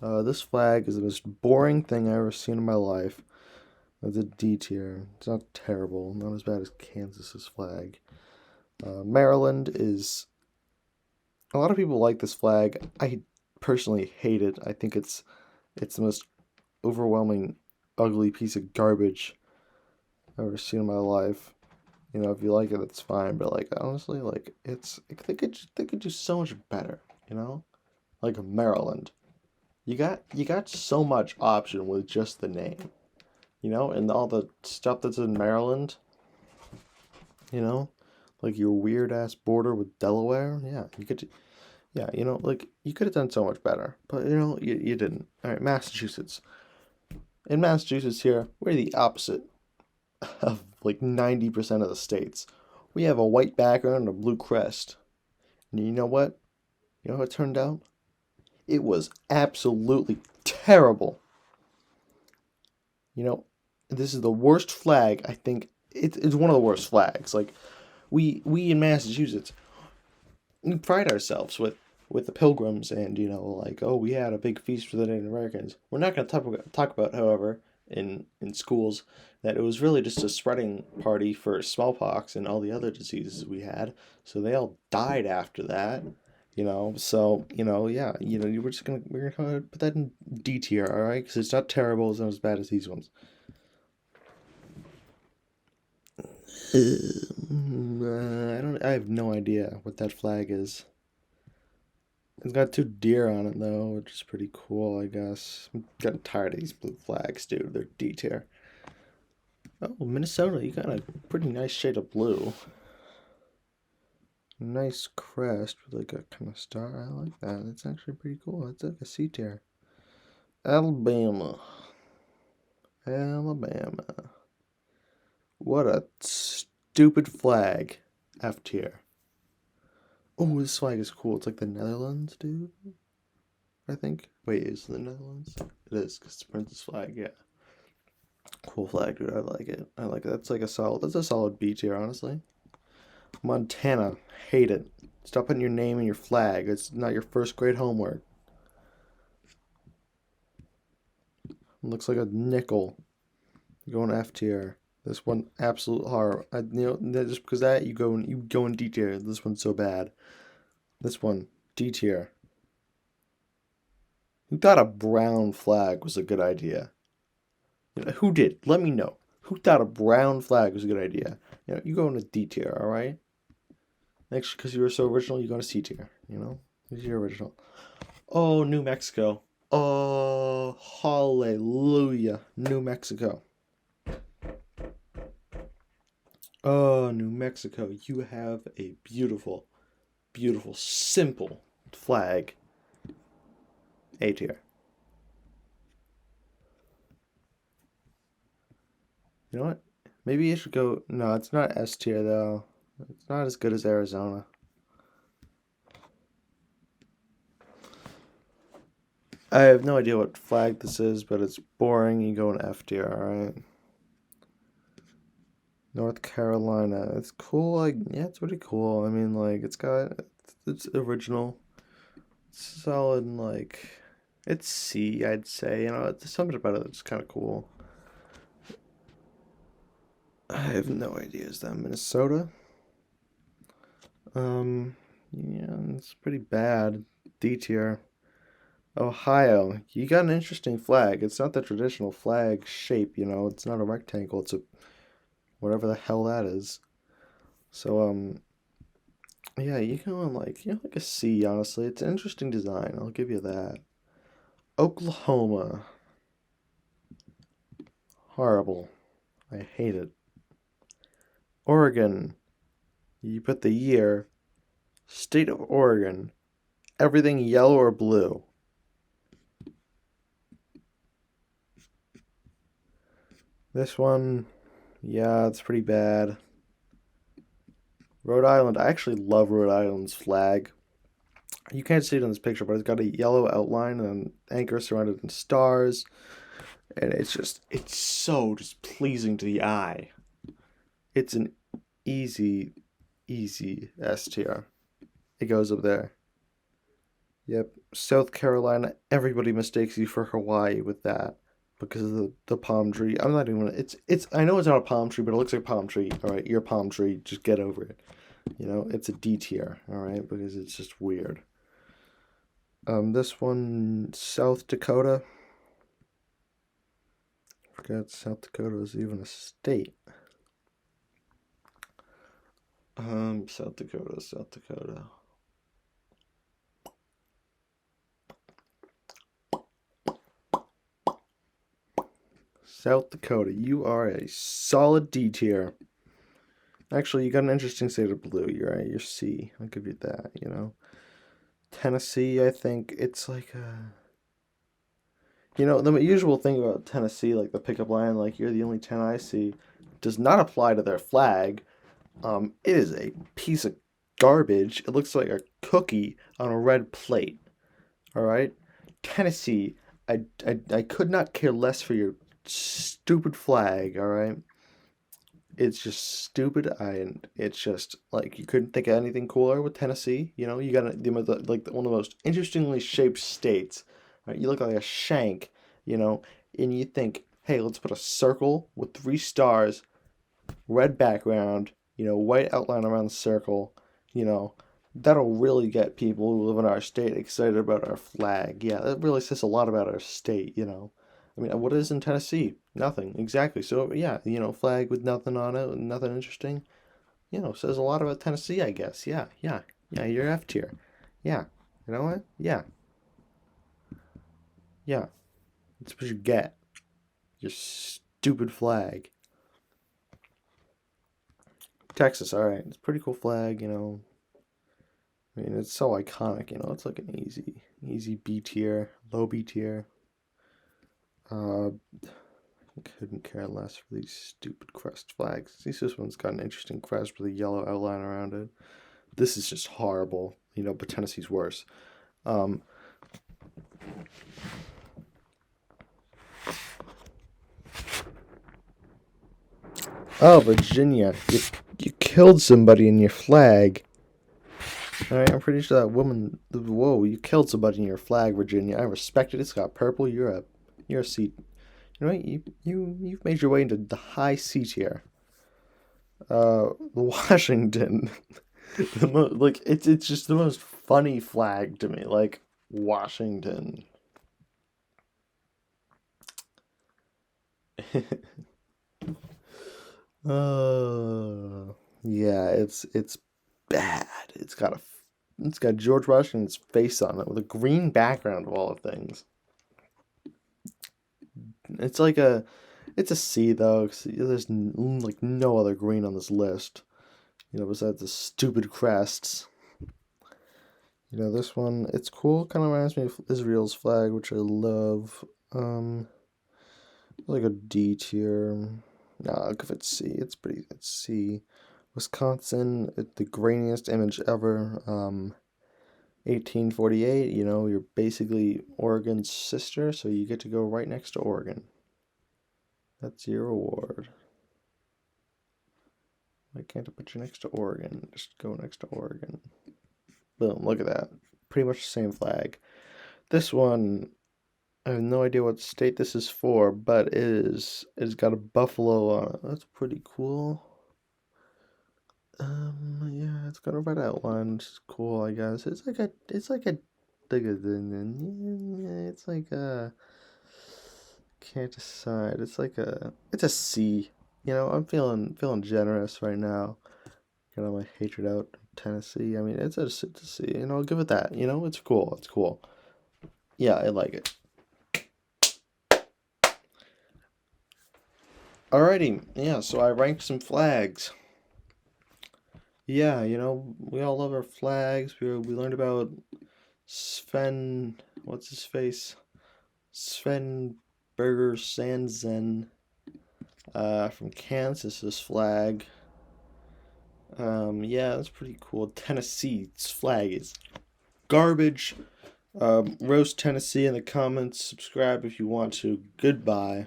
This flag is the most boring thing I've ever seen in my life. It's a D tier. It's not terrible, not as bad as Kansas's flag. Maryland is. A lot of people like this flag. I personally hate it. I think it's the most overwhelming, ugly piece of garbage I've ever seen in my life. You know, if you like it, that's fine. But like, honestly, like they could do so much better. You know, like Maryland. You got so much option with just the name. You know, and all the stuff that's in Maryland. You know, like your weird ass border with Delaware. Yeah, you could. Yeah, you know, like you could have done so much better, but you know, you didn't. All right, Massachusetts. In Massachusetts, here we're the opposite of like 90% of the states. We have a white background and a blue crest. And you know what? You know how it turned out? It was absolutely terrible. You know, this is the worst flag. I think it's one of the worst flags. Like we in Massachusetts, we pride ourselves with the Pilgrims, and you know, like, oh, we had a big feast for the Native Americans. We're not going to talk about, however, in schools, that it was really just a spreading party for smallpox and all the other diseases we had. So they all died after that. You know, so you know, yeah, you know, we're gonna put that in D tier, all right? Because it's not terrible, it's not as bad as these ones. I have no idea what that flag is. It's got two deer on it though, which is pretty cool, I guess. I'm getting tired of these blue flags, dude. They're D tier. Oh, Minnesota, you got a pretty nice shade of blue. Nice crest with like a kind of star. I like that. That's actually pretty cool. It's like a C tier. Alabama. Alabama. What a stupid flag. F tier. Oh, this flag is cool. It's like the Netherlands, dude. I think. Wait, is it the Netherlands? It is, because it's the Princess flag, yeah. Cool flag, dude. I like it. I like it. That's a solid B tier, honestly. Montana. Hate it. Stop putting your name in your flag. It's not your first grade homework. It looks like a nickel. You're going F tier. This one, absolute horror. Just because that, you go in D tier. This one's so bad. This one, D tier. Who thought a brown flag was a good idea? You know, who did? Let me know. Who thought a brown flag was a good idea? You know, you go into D tier, all right? Next, because you were so original, you go to C tier. You know, because you're original. Oh, New Mexico. Oh, hallelujah, New Mexico. Oh, New Mexico, you have a beautiful, beautiful, simple flag. A tier. You know what? Maybe you should go. No, it's not S tier though. It's not as good as Arizona. I have no idea what flag this is, but it's boring. You go in F tier, alright? North Carolina. It's cool. Like, yeah, it's pretty cool. I mean, like, it's original. It's solid, and like, it's C, I'd say. You know, it's something about it that's kind of cool. I have no idea. Is that Minnesota? Yeah, it's pretty bad. D tier. Ohio, you got an interesting flag. It's not the traditional flag shape, you know. It's not a rectangle. It's a whatever the hell that is. So yeah, you go on like like a C. Honestly, it's an interesting design. I'll give you that. Oklahoma, horrible. I hate it. Oregon, you put the year. State of Oregon, everything yellow or blue. This one, yeah, it's pretty bad. Rhode Island, I actually love Rhode Island's flag. You can't see it in this picture, but it's got a yellow outline and an anchor surrounded in stars, and it's so just pleasing to the eye. It's an easy, easy S tier. It goes up there. Yep, South Carolina. Everybody mistakes you for Hawaii with that because of the palm tree. I'm not even. It's. I know it's not a palm tree, but it looks like a palm tree. All right, you're a palm tree. Just get over it. You know, it's a D tier. All right, because it's just weird. This one, South Dakota. Forgot South Dakota was even a state. South Dakota, South Dakota. South Dakota, you are a solid D tier. Actually, you got an interesting shade of blue. You're right. You're C. I'll give you that. You know, Tennessee. I think it's like a. You know, the usual thing about Tennessee, like the pickup line, like you're the only 10 I see, does not apply to their flag. It is a piece of garbage. It looks like a cookie on a red plate. All right, Tennessee. I could not care less for your stupid flag. All right, it's just stupid. It's just like you couldn't think of anything cooler with Tennessee. You know, you got like one of the most interestingly shaped states. Right? You look like a shank. You know, and you think, hey, let's put a circle with 3 stars, red background. You know, white outline around the circle. You know, that'll really get people who live in our state excited about our flag. Yeah, that really says a lot about our state. You know. I mean, what is in Tennessee? Nothing, exactly. So, yeah, you know, flag with nothing on it, nothing interesting, you know, says a lot about Tennessee, I guess. Yeah, yeah, yeah, you're F tier. Yeah, you know what? Yeah, yeah, that's what you get. Your stupid flag. Texas, all right, it's a pretty cool flag, you know. I mean, it's so iconic, you know, it's like an easy B tier, low B tier. Uh, Couldn't care less for these stupid crest flags. This one's got an interesting crest with a yellow outline around it. This is just horrible, you know, but Tennessee's worse. Um, oh, Virginia, you killed somebody in your flag. All right, I'm pretty sure that woman. Whoa, you killed somebody in your flag, Virginia. I respect it. It's got purple. You're a C. You know what? You've made your way into the high C tier. Washington. Like it's just the most funny flag to me. Like Washington. Yeah, it's bad. It's got George Washington's face on it with a green background of all the things. It's like it's a C though, 'cause there's like no other green on this list. You know, besides the stupid crests. You know, this one, it's cool. Kind of reminds me of Israel's flag, which I love. Like a D tier. Nah, I'll give it C. It's C. Wisconsin, the grainiest image ever. 1848, you know, you're basically Oregon's sister, so you get to go right next to Oregon. That's your award. Why can't I put you next to Oregon? Just go next to Oregon. Boom, look at that. Pretty much the same flag. This one, I have no idea what state this is for, but it's got a buffalo on it. That's pretty cool. Yeah, it's got a red outline, which is cool, I guess. It's like a can't decide. It's a C. You know, I'm feeling generous right now. Got all my hatred out of Tennessee. I mean, it's a C. You know, I'll give it that. You know, it's cool. It's cool. Yeah, I like it. Alrighty, yeah, so I ranked some flags. Yeah, you know, we all love our flags. We learned about Sven, what's his face? Sven Berger Sandzen from Kansas's flag. Yeah, that's pretty cool. Tennessee's flag is garbage. Roast Tennessee in the comments. Subscribe if you want to. Goodbye.